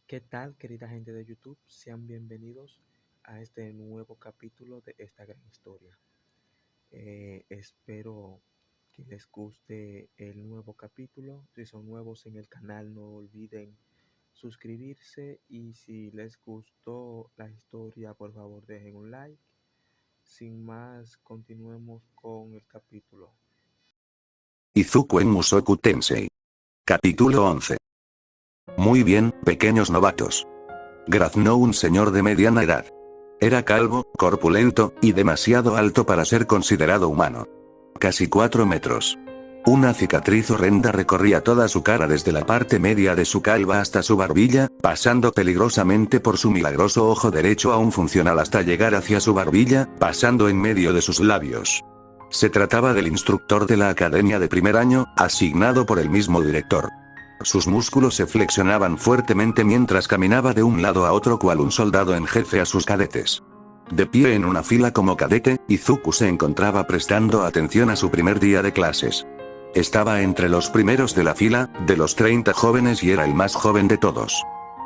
¿Qué tal, querida gente de YouTube? Sean bienvenidos a este nuevo capítulo de esta gran historia. Espero que les guste el nuevo capítulo. Si son nuevos en el canal, no olviden suscribirse y si les gustó la historia, por favor dejen un like. Sin más, continuemos con el capítulo. Izuku en Musoku Tensei. Capítulo 11. Muy bien, pequeños novatos. Graznó un señor de mediana edad. Era calvo, corpulento, y demasiado alto para ser considerado humano. Casi 4 metros. Una cicatriz horrenda recorría toda su cara desde la parte media de su calva hasta su barbilla, pasando peligrosamente por su milagroso ojo derecho aún funcional hasta llegar hacia su barbilla, pasando en medio de sus labios. Se trataba del instructor de la academia de primer año, asignado por el mismo director. Sus músculos se flexionaban fuertemente mientras caminaba de un lado a otro cual un soldado en jefe a sus cadetes. De pie en una fila como cadete, Izuku se encontraba prestando atención a su primer día de clases. Estaba entre los primeros de la fila, de los 30 jóvenes y era el más joven de todos.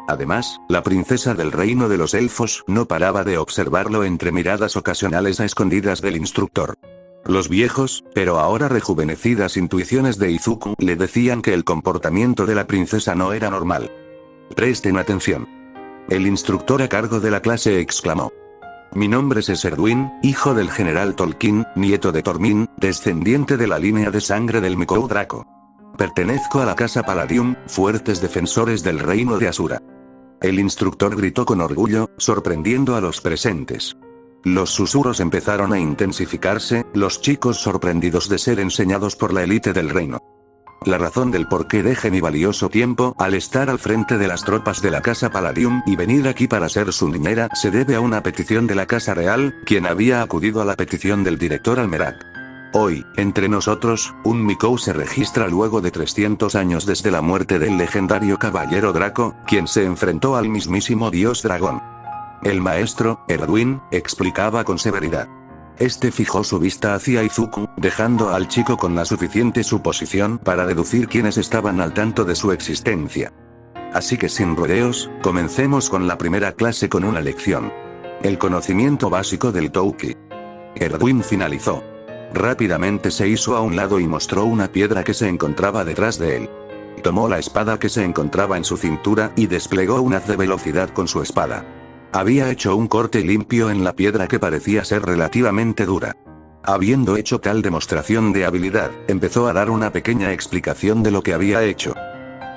Además, la princesa del reino de los elfos no paraba de observarlo entre miradas ocasionales a escondidas del instructor. Los viejos, pero ahora rejuvenecidas intuiciones de Izuku le decían que el comportamiento de la princesa no era normal. Presten atención. El instructor a cargo de la clase exclamó. Mi nombre es Erdwin, hijo del general Tolkien, nieto de Tormin, descendiente de la línea de sangre del Mikou Draco. Pertenezco a la casa Palladium, fuertes defensores del reino de Asura. El instructor gritó con orgullo, sorprendiendo a los presentes. Los susurros empezaron a intensificarse, los chicos sorprendidos de ser enseñados por la élite del reino. La razón del por qué dejé mi valioso tiempo al estar al frente de las tropas de la casa Palladium y venir aquí para ser su niñera se debe a una petición de la casa real, quien había acudido a la petición del director Almerac. Hoy, entre nosotros, un Mikou se registra luego de 300 años desde la muerte del legendario caballero Draco, quien se enfrentó al mismísimo dios dragón. El maestro, Erdwin, explicaba con severidad. Este fijó su vista hacia Izuku, dejando al chico con la suficiente suposición para deducir quiénes estaban al tanto de su existencia. Así que sin rodeos, comencemos con la primera clase con una lección. El conocimiento básico del Touki. Erdwin finalizó. Rápidamente se hizo a un lado y mostró una piedra que se encontraba detrás de él. Tomó la espada que se encontraba en su cintura y desplegó un haz de velocidad con su espada. Había hecho un corte limpio en la piedra que parecía ser relativamente dura. Habiendo hecho tal demostración de habilidad, empezó a dar una pequeña explicación de lo que había hecho.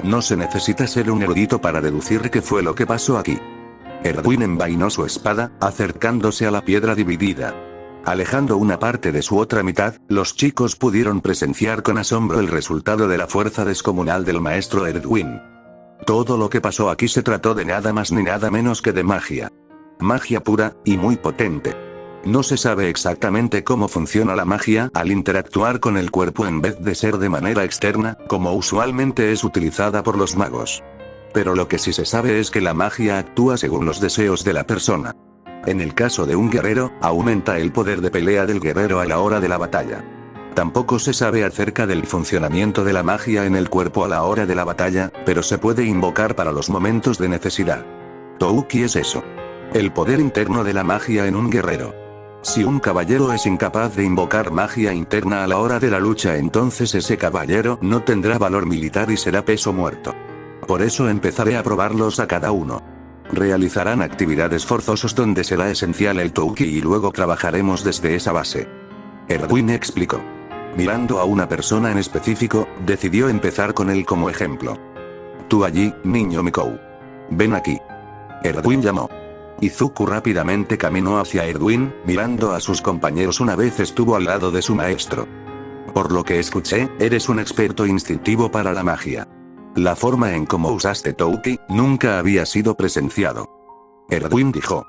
No se necesita ser un erudito para deducir qué fue lo que pasó aquí. Erdwin envainó su espada, acercándose a la piedra dividida. Alejando una parte de su otra mitad, los chicos pudieron presenciar con asombro el resultado de la fuerza descomunal del maestro Erdwin. Todo lo que pasó aquí se trató de nada más ni nada menos que de magia. Magia pura, y muy potente. No se sabe exactamente cómo funciona la magia al interactuar con el cuerpo en vez de ser de manera externa, como usualmente es utilizada por los magos. Pero lo que sí se sabe es que la magia actúa según los deseos de la persona. En el caso de un guerrero, aumenta el poder de pelea del guerrero a la hora de la batalla. Tampoco se sabe acerca del funcionamiento de la magia en el cuerpo a la hora de la batalla, pero se puede invocar para los momentos de necesidad. Touki es eso. El poder interno de la magia en un guerrero. Si un caballero es incapaz de invocar magia interna a la hora de la lucha, entonces ese caballero no tendrá valor militar y será peso muerto. Por eso empezaré a probarlos a cada uno. Realizarán actividades forzosas donde será esencial el Touki y luego trabajaremos desde esa base. Erdwin explicó. Mirando a una persona en específico, decidió empezar con él como ejemplo. Tú allí, niño Mikou. Ven aquí. Erdwin llamó. Izuku rápidamente caminó hacia Erdwin, mirando a sus compañeros una vez estuvo al lado de su maestro. Por lo que escuché, eres un experto instintivo para la magia. La forma en cómo usaste Touki nunca había sido presenciado. Erdwin dijo.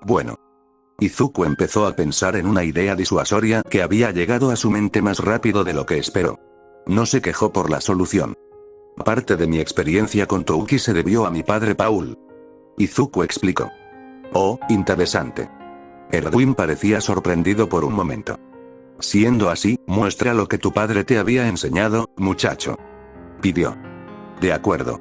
Bueno. Izuku empezó a pensar en una idea disuasoria que había llegado a su mente más rápido de lo que esperó. No se quejó por la solución. Parte de mi experiencia con Touki se debió a mi padre Paul. Izuku explicó. Oh, interesante. Erdwin parecía sorprendido por un momento. Siendo así, muestra lo que tu padre te había enseñado, muchacho. Pidió. De acuerdo.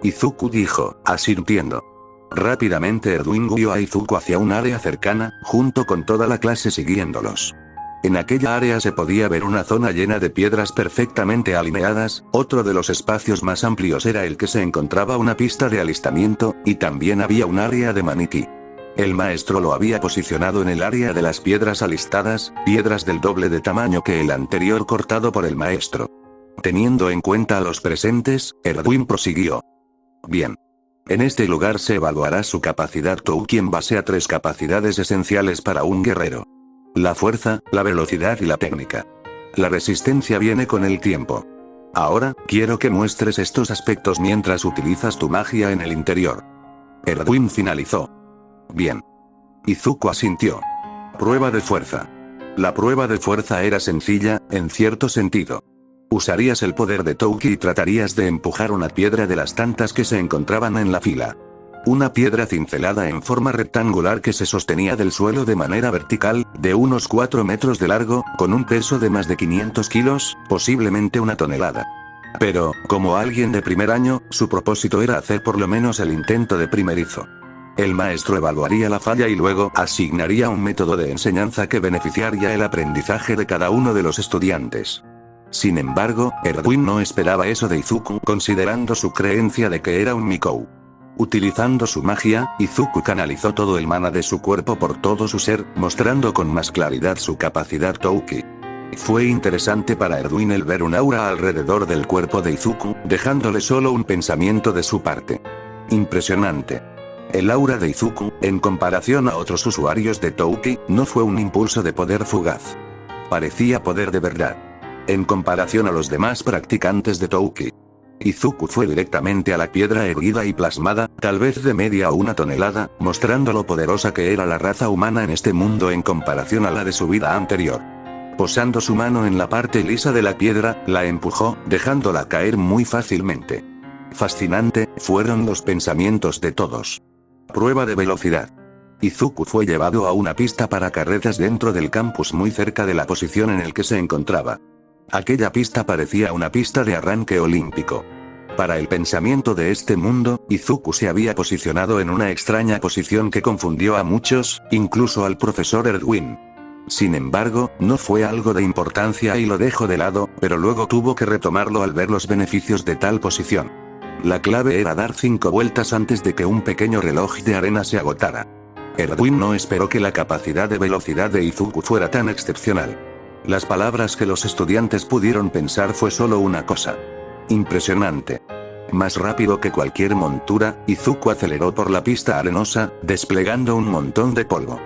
Izuku dijo, asintiendo. Rápidamente Erdwin guió a Izuku hacia un área cercana, junto con toda la clase siguiéndolos. En aquella área se podía ver una zona llena de piedras perfectamente alineadas, otro de los espacios más amplios era el que se encontraba una pista de alistamiento, y también había un área de maniquí. El maestro lo había posicionado en el área de las piedras alistadas, piedras del doble de tamaño que el anterior cortado por el maestro. Teniendo en cuenta a los presentes, Erdwin prosiguió. Bien. En este lugar se evaluará su capacidad Touki en base a 3 capacidades esenciales para un guerrero. La fuerza, la velocidad y la técnica. La resistencia viene con el tiempo. Ahora, quiero que muestres estos aspectos mientras utilizas tu magia en el interior. Erdwin finalizó. Bien. Izuku asintió. Prueba de fuerza. La prueba de fuerza era sencilla, en cierto sentido. Usarías el poder de Touki y tratarías de empujar una piedra de las tantas que se encontraban en la fila. Una piedra cincelada en forma rectangular que se sostenía del suelo de manera vertical, de unos 4 metros de largo, con un peso de más de 500 kilos, posiblemente 1 tonelada. Pero, como alguien de primer año, su propósito era hacer por lo menos el intento de primerizo. El maestro evaluaría la falla y luego asignaría un método de enseñanza que beneficiaría el aprendizaje de cada uno de los estudiantes. Sin embargo, Erdwin no esperaba eso de Izuku, considerando su creencia de que era un Mikou. Utilizando su magia, Izuku canalizó todo el mana de su cuerpo por todo su ser, mostrando con más claridad su capacidad Touki. Fue interesante para Erdwin el ver un aura alrededor del cuerpo de Izuku, dejándole solo un pensamiento de su parte. Impresionante. El aura de Izuku, en comparación a otros usuarios de Touki, no fue un impulso de poder fugaz. Parecía poder de verdad. En comparación a los demás practicantes de Touki, Izuku fue directamente a la piedra erguida y plasmada, tal vez de media o 1 tonelada, mostrando lo poderosa que era la raza humana en este mundo en comparación a la de su vida anterior. Posando su mano en la parte lisa de la piedra, la empujó, dejándola caer muy fácilmente. Fascinante, fueron los pensamientos de todos. Prueba de velocidad. Izuku fue llevado a una pista para carretas dentro del campus muy cerca de la posición en el que se encontraba. Aquella pista parecía una pista de arranque olímpico. Para el pensamiento de este mundo, Izuku se había posicionado en una extraña posición que confundió a muchos, incluso al profesor Erdwin. Sin embargo, no fue algo de importancia y lo dejó de lado, pero luego tuvo que retomarlo al ver los beneficios de tal posición. La clave era dar 5 vueltas antes de que un pequeño reloj de arena se agotara. Erdwin no esperó que la capacidad de velocidad de Izuku fuera tan excepcional. Las palabras que los estudiantes pudieron pensar fue solo una cosa. Impresionante. Más rápido que cualquier montura, Izuku aceleró por la pista arenosa, desplegando un montón de polvo.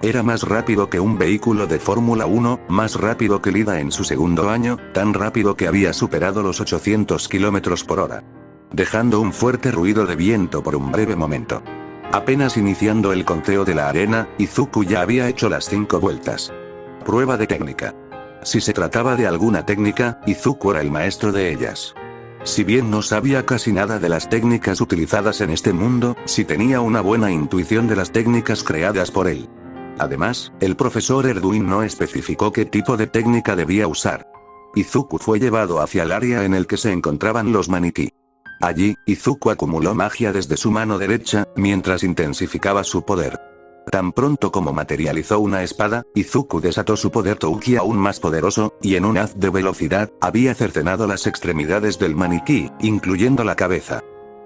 Era más rápido que un vehículo de Fórmula 1, más rápido que Lida en su segundo año, tan rápido que había superado los 800 km por hora. Dejando un fuerte ruido de viento por un breve momento. Apenas iniciando el conteo de la arena, Izuku ya había hecho las 5 vueltas. Prueba de técnica. Si se trataba de alguna técnica, Izuku era el maestro de ellas. Si bien no sabía casi nada de las técnicas utilizadas en este mundo, sí tenía una buena intuición de las técnicas creadas por él. Además, el profesor Erdwin no especificó qué tipo de técnica debía usar. Izuku fue llevado hacia el área en el que se encontraban los maniquí. Allí, Izuku acumuló magia desde su mano derecha, mientras intensificaba su poder. Tan pronto como materializó una espada, Izuku desató su poder Touki aún más poderoso, y en un haz de velocidad, había cercenado las extremidades del maniquí, incluyendo la cabeza.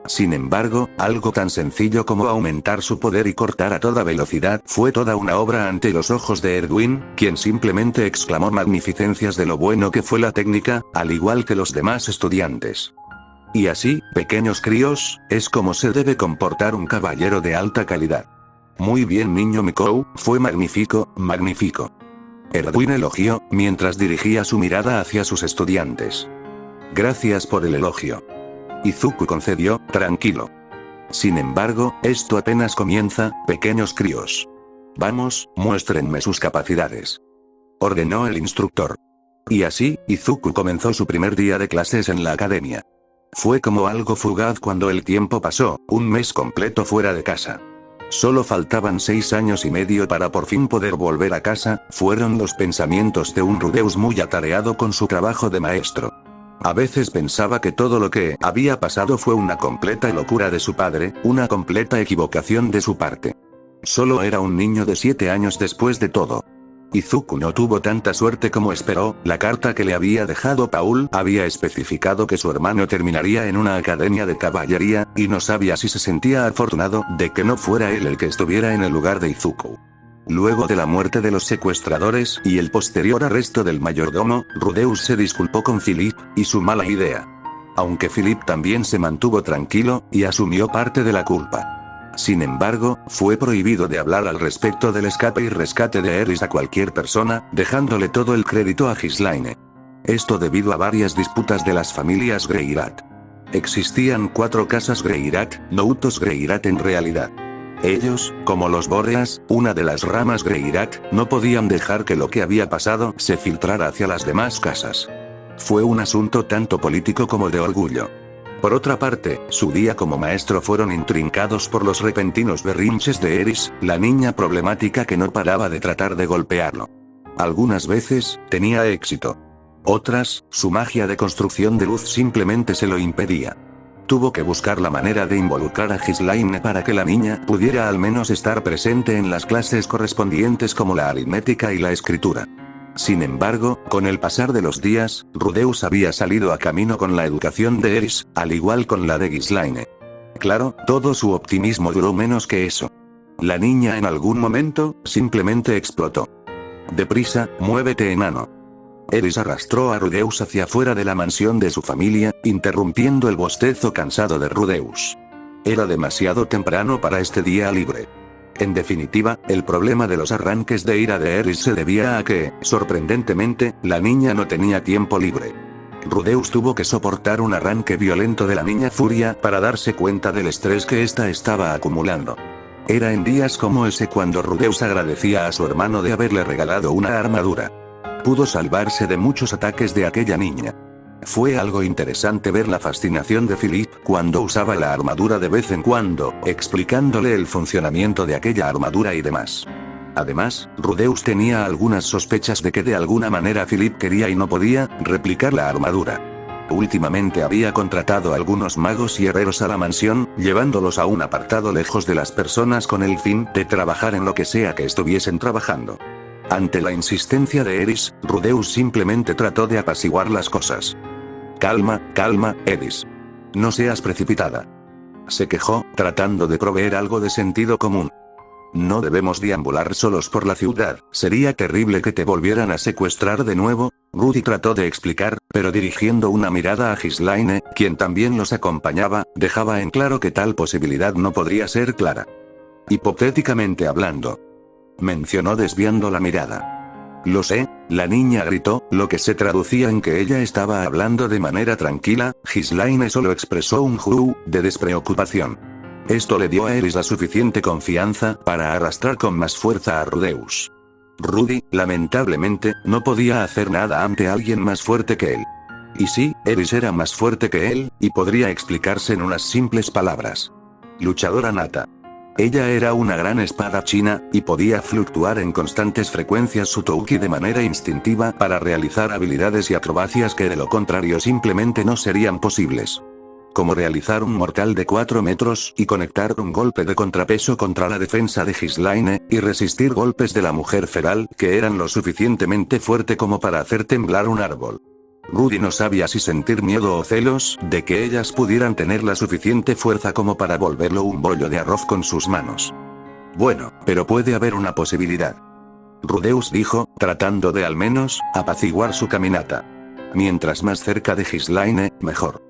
Sin embargo, algo tan sencillo como aumentar su poder y cortar a toda velocidad fue toda una obra ante los ojos de Erdwin, quien simplemente exclamó magnificencias de lo bueno que fue la técnica, al igual que los demás estudiantes. Y así, pequeños críos, es como se debe comportar un caballero de alta calidad. Muy bien niño Mikou, fue magnífico, magnífico. Erdwin elogió, mientras dirigía su mirada hacia sus estudiantes. Gracias por el elogio. Izuku concedió, tranquilo. Sin embargo, esto apenas comienza, pequeños críos. Vamos, muéstrenme sus capacidades. Ordenó el instructor. Y así, Izuku comenzó su primer día de clases en la academia. Fue como algo fugaz cuando el tiempo pasó, un mes completo fuera de casa. Solo faltaban 6 años y medio para por fin poder volver a casa, fueron los pensamientos de un Rudeus muy atareado con su trabajo de maestro. A veces pensaba que todo lo que había pasado fue una completa locura de su padre, una completa equivocación de su parte. Solo era un niño de 7 años después de todo. Izuku no tuvo tanta suerte como esperó. La carta que le había dejado Paul había especificado que su hermano terminaría en una academia de caballería, y no sabía si se sentía afortunado de que no fuera él el que estuviera en el lugar de Izuku. Luego de la muerte de los secuestradores y el posterior arresto del mayordomo, Rudeus se disculpó con Philip y su mala idea. Aunque Philip también se mantuvo tranquilo y asumió parte de la culpa. Sin embargo, fue prohibido de hablar al respecto del escape y rescate de Eris a cualquier persona, dejándole todo el crédito a Ghislaine. Esto debido a varias disputas de las familias Greirat. Existían 4 casas Greirat, no Utos Greirat en realidad. Ellos, como los Boreas, una de las ramas Greirat, no podían dejar que lo que había pasado se filtrara hacia las demás casas. Fue un asunto tanto político como de orgullo. Por otra parte, su día como maestro fueron intrincados por los repentinos berrinches de Eris, la niña problemática que no paraba de tratar de golpearlo. Algunas veces, tenía éxito. Otras, su magia de construcción de luz simplemente se lo impedía. Tuvo que buscar la manera de involucrar a Ghislaine para que la niña pudiera al menos estar presente en las clases correspondientes como la aritmética y la escritura. Sin embargo, con el pasar de los días, Rudeus había salido a camino con la educación de Eris, al igual con la de Ghislaine. Claro, todo su optimismo duró menos que eso. La niña en algún momento, simplemente explotó. «Deprisa, muévete, enano». Eris arrastró a Rudeus hacia afuera de la mansión de su familia, interrumpiendo el bostezo cansado de Rudeus. Era demasiado temprano para este día libre. En definitiva, el problema de los arranques de ira de Eris se debía a que, sorprendentemente, la niña no tenía tiempo libre. Rudeus tuvo que soportar un arranque violento de la niña Furia para darse cuenta del estrés que ésta estaba acumulando. Era en días como ese cuando Rudeus agradecía a su hermano de haberle regalado una armadura. Pudo salvarse de muchos ataques de aquella niña. Fue algo interesante ver la fascinación de Philip cuando usaba la armadura de vez en cuando, explicándole el funcionamiento de aquella armadura y demás. Además, Rudeus tenía algunas sospechas de que de alguna manera Philip quería y no podía replicar la armadura. Últimamente había contratado a algunos magos y herreros a la mansión, llevándolos a un apartado lejos de las personas con el fin de trabajar en lo que sea que estuviesen trabajando. Ante la insistencia de Eris, Rudeus simplemente trató de apaciguar las cosas. «Calma, calma, Eris. No seas precipitada», se quejó, tratando de proveer algo de sentido común. «No debemos deambular solos por la ciudad, sería terrible que te volvieran a secuestrar de nuevo», Rudy trató de explicar, pero dirigiendo una mirada a Ghislaine, quien también los acompañaba, dejaba en claro que tal posibilidad no podría ser clara. «Hipotéticamente hablando», mencionó desviando la mirada. «Lo sé», la niña gritó, lo que se traducía en que ella estaba hablando de manera tranquila. Ghislaine solo expresó un de despreocupación. Esto le dio a Eris la suficiente confianza para arrastrar con más fuerza a Rudeus. Rudy, lamentablemente, no podía hacer nada ante alguien más fuerte que él. Y sí, Eris era más fuerte que él, y podría explicarse en unas simples palabras. Luchadora nata. Ella era una gran espadachina, y podía fluctuar en constantes frecuencias su touki de manera instintiva para realizar habilidades y acrobacias que de lo contrario simplemente no serían posibles. Como realizar un mortal de 4 metros y conectar un golpe de contrapeso contra la defensa de Ghislaine, y resistir golpes de la mujer feral que eran lo suficientemente fuerte como para hacer temblar un árbol. Rudy no sabía si sentir miedo o celos de que ellas pudieran tener la suficiente fuerza como para volverlo un bollo de arroz con sus manos. «Bueno, pero puede haber una posibilidad», Rudeus dijo, tratando de al menos apaciguar su caminata. «Mientras más cerca de Ghislaine, mejor.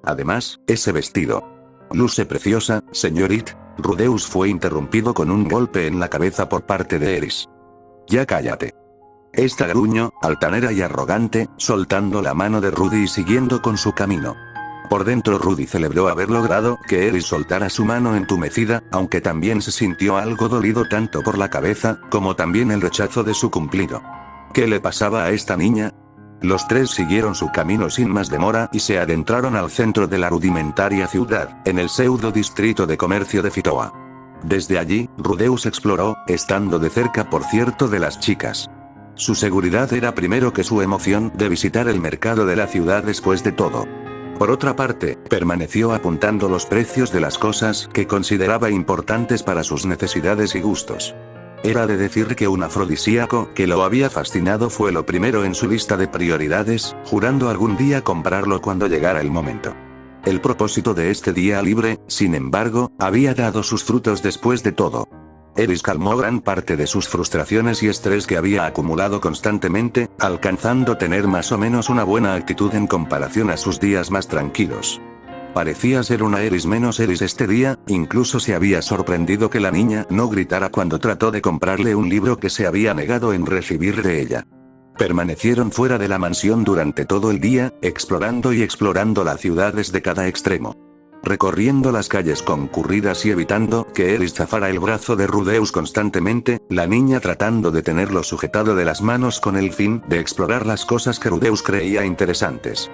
Además, ese vestido. Luce preciosa, señorita». Rudeus fue interrumpido con un golpe en la cabeza por parte de Eris. «Ya cállate». Esta gruñó, altanera y arrogante, soltando la mano de Rudy y siguiendo con su camino. Por dentro Rudy celebró haber logrado que Eris soltara su mano entumecida, aunque también se sintió algo dolido tanto por la cabeza, como también el rechazo de su cumplido. ¿Qué le pasaba a esta niña? Los tres siguieron su camino sin más demora y se adentraron al centro de la rudimentaria ciudad, en el pseudo distrito de comercio de Fitoa. Desde allí, Rudeus exploró, estando de cerca por cierto de las chicas. Su seguridad era primero que su emoción de visitar el mercado de la ciudad después de todo. Por otra parte, permaneció apuntando los precios de las cosas que consideraba importantes para sus necesidades y gustos. Era de decir que un afrodisíaco que lo había fascinado fue lo primero en su lista de prioridades, jurando algún día comprarlo cuando llegara el momento. El propósito de este día libre, sin embargo, había dado sus frutos después de todo. Eris calmó gran parte de sus frustraciones y estrés que había acumulado constantemente, alcanzando tener más o menos una buena actitud en comparación a sus días más tranquilos. Parecía ser una Eris menos Eris este día, incluso se había sorprendido que la niña no gritara cuando trató de comprarle un libro que se había negado en recibir de ella. Permanecieron fuera de la mansión durante todo el día, explorando y explorando la ciudad desde cada extremo. Recorriendo las calles concurridas y evitando que Eris zafara el brazo de Rudeus constantemente, la niña tratando de tenerlo sujetado de las manos con el fin de explorar las cosas que Rudeus creía interesantes.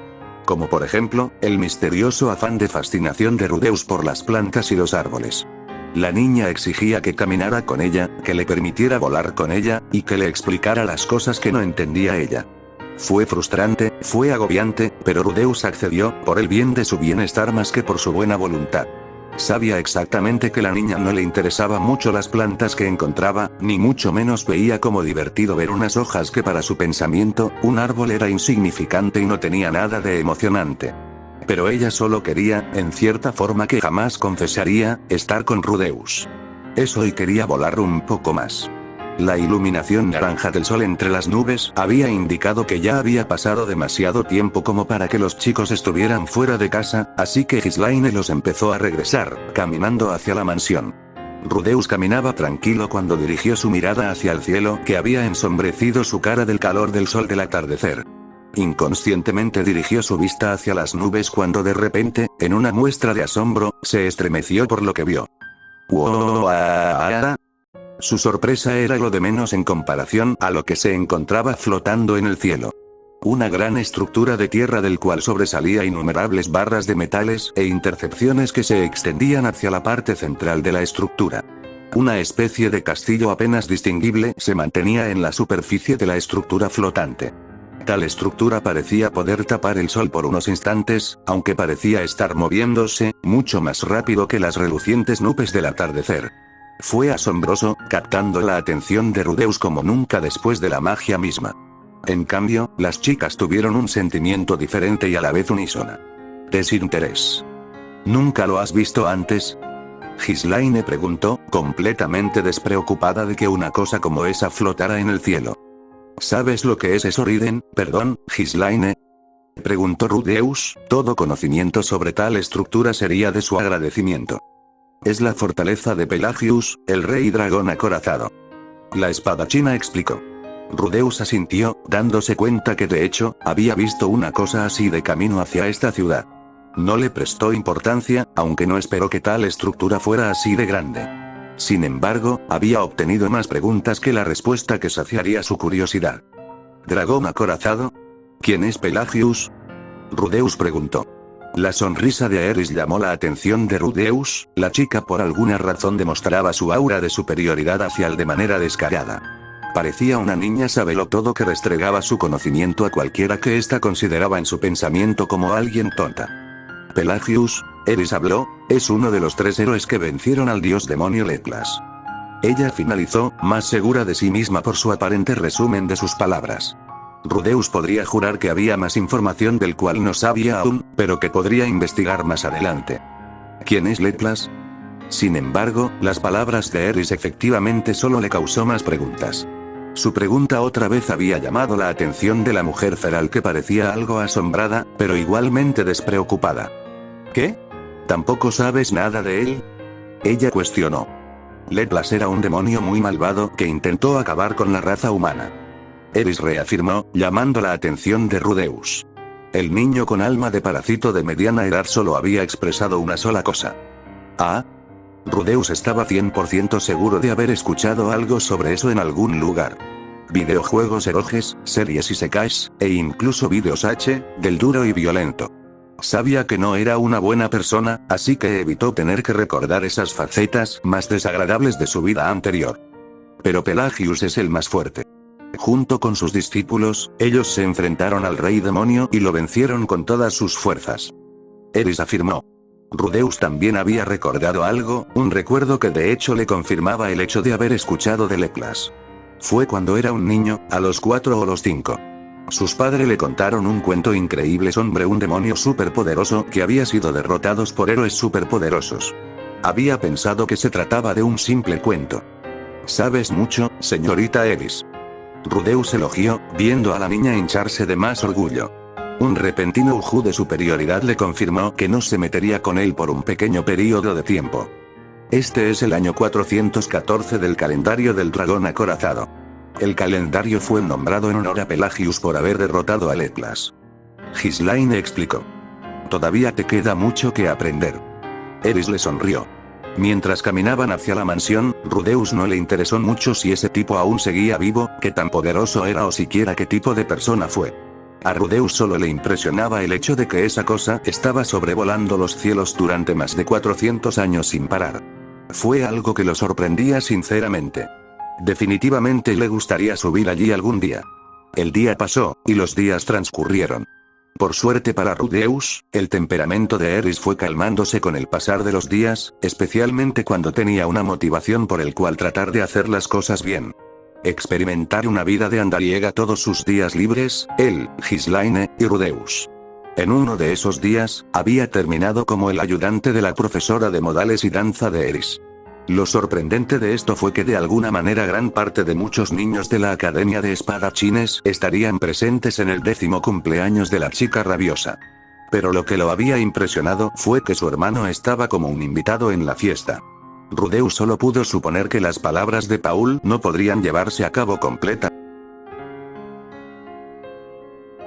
Como por ejemplo, el misterioso afán de fascinación de Rudeus por las plantas y los árboles. La niña exigía que caminara con ella, que le permitiera volar con ella, y que le explicara las cosas que no entendía ella. Fue frustrante, fue agobiante, pero Rudeus accedió, por el bien de su bienestar más que por su buena voluntad. Sabía exactamente que la niña no le interesaba mucho las plantas que encontraba, ni mucho menos veía como divertido ver unas hojas que para su pensamiento, un árbol era insignificante y no tenía nada de emocionante. Pero ella solo quería, en cierta forma que jamás confesaría, estar con Rudeus. Eso y quería volar un poco más. La iluminación naranja del sol entre las nubes había indicado que ya había pasado demasiado tiempo como para que los chicos estuvieran fuera de casa, así que Ghislaine los empezó a regresar, caminando hacia la mansión. Rudeus caminaba tranquilo cuando dirigió su mirada hacia el cielo que había ensombrecido su cara del calor del sol del atardecer. Inconscientemente dirigió su vista hacia las nubes cuando de repente, en una muestra de asombro, se estremeció por lo que vio. ¡Wow! Su sorpresa era lo de menos en comparación a lo que se encontraba flotando en el cielo. Una gran estructura de tierra del cual sobresalía innumerables barras de metales e intercepciones que se extendían hacia la parte central de la estructura. Una especie de castillo apenas distinguible se mantenía en la superficie de la estructura flotante. Tal estructura parecía poder tapar el sol por unos instantes, aunque parecía estar moviéndose, mucho más rápido que las relucientes nubes del atardecer. Fue asombroso, captando la atención de Rudeus como nunca después de la magia misma. En cambio, las chicas tuvieron un sentimiento diferente y a la vez unísono. Desinterés. ¿Nunca lo has visto antes? Ghislaine preguntó, completamente despreocupada de que una cosa como esa flotara en el cielo. ¿Sabes lo que es eso, Riden? Perdón, Ghislaine. Preguntó Rudeus, todo conocimiento sobre tal estructura sería de su agradecimiento. Es la fortaleza de Pelagius, el rey dragón acorazado. La espadachina explicó. Rudeus asintió, dándose cuenta que de hecho, había visto una cosa así de camino hacia esta ciudad. No le prestó importancia, aunque no esperó que tal estructura fuera así de grande. Sin embargo, había obtenido más preguntas que la respuesta que saciaría su curiosidad. ¿Dragón acorazado? ¿Quién es Pelagius? Rudeus preguntó. La sonrisa de Eris llamó la atención de Rudeus, la chica por alguna razón demostraba su aura de superioridad hacia él de manera descarada. Parecía una niña sabelotodo que restregaba su conocimiento a cualquiera que ésta consideraba en su pensamiento como alguien tonta. Pelagius, Eris habló, es uno de los 3 héroes que vencieron al dios demonio Leplas. Ella finalizó, más segura de sí misma por su aparente resumen de sus palabras. Rudeus podría jurar que había más información del cual no sabía aún, pero que podría investigar más adelante. ¿Quién es Leplas? Sin embargo, las palabras de Eris efectivamente solo le causó más preguntas. Su pregunta otra vez había llamado la atención de la mujer feral que parecía algo asombrada, pero igualmente despreocupada. ¿Qué? ¿Tampoco sabes nada de él? Ella cuestionó. Leplas era un demonio muy malvado que intentó acabar con la raza humana. Eris reafirmó, llamando la atención de Rudeus. El niño con alma de parásito de mediana edad solo había expresado una sola cosa. ¿Ah? Rudeus estaba 100% seguro de haber escuchado algo sobre eso en algún lugar. Videojuegos eroges, series isekais, e incluso vídeos del duro y violento. Sabía que no era una buena persona, así que evitó tener que recordar esas facetas más desagradables de su vida anterior. Pero Pelagius es el más fuerte. Junto con sus discípulos, ellos se enfrentaron al rey demonio y lo vencieron con todas sus fuerzas. Eris afirmó. Rudeus también había recordado algo, un recuerdo que de hecho le confirmaba el hecho de haber escuchado de Leplas. Fue cuando era un niño, a los 4 o los 5. Sus padres le contaron un cuento increíble sobre un demonio superpoderoso que había sido derrotados por héroes superpoderosos. Había pensado que se trataba de un simple cuento. Sabes mucho, señorita Eris. Rudeus elogió, viendo a la niña hincharse de más orgullo. Un repentino ujú de superioridad le confirmó que no se metería con él por un pequeño período de tiempo. Este es el año 414 del calendario del dragón acorazado. El calendario fue nombrado en honor a Pelagius por haber derrotado a Leplas. Ghislaine explicó. Todavía te queda mucho que aprender. Eris le sonrió. Mientras caminaban hacia la mansión, Rudeus no le interesó mucho si ese tipo aún seguía vivo, qué tan poderoso era o siquiera qué tipo de persona fue. A Rudeus solo le impresionaba el hecho de que esa cosa estaba sobrevolando los cielos durante más de 400 años sin parar. Fue algo que lo sorprendía sinceramente. Definitivamente le gustaría subir allí algún día. El día pasó, y los días transcurrieron. Por suerte para Rudeus, el temperamento de Eris fue calmándose con el pasar de los días, especialmente cuando tenía una motivación por el cual tratar de hacer las cosas bien. Experimentar una vida de andariega todos sus días libres, él, Ghislaine, y Rudeus. En uno de esos días, había terminado como el ayudante de la profesora de modales y danza de Eris. Lo sorprendente de esto fue que de alguna manera gran parte de muchos niños de la Academia de Espadachines estarían presentes en el 10º cumpleaños de la chica rabiosa. Pero lo que lo había impresionado fue que su hermano estaba como un invitado en la fiesta. Rudeus solo pudo suponer que las palabras de Paul no podrían llevarse a cabo completamente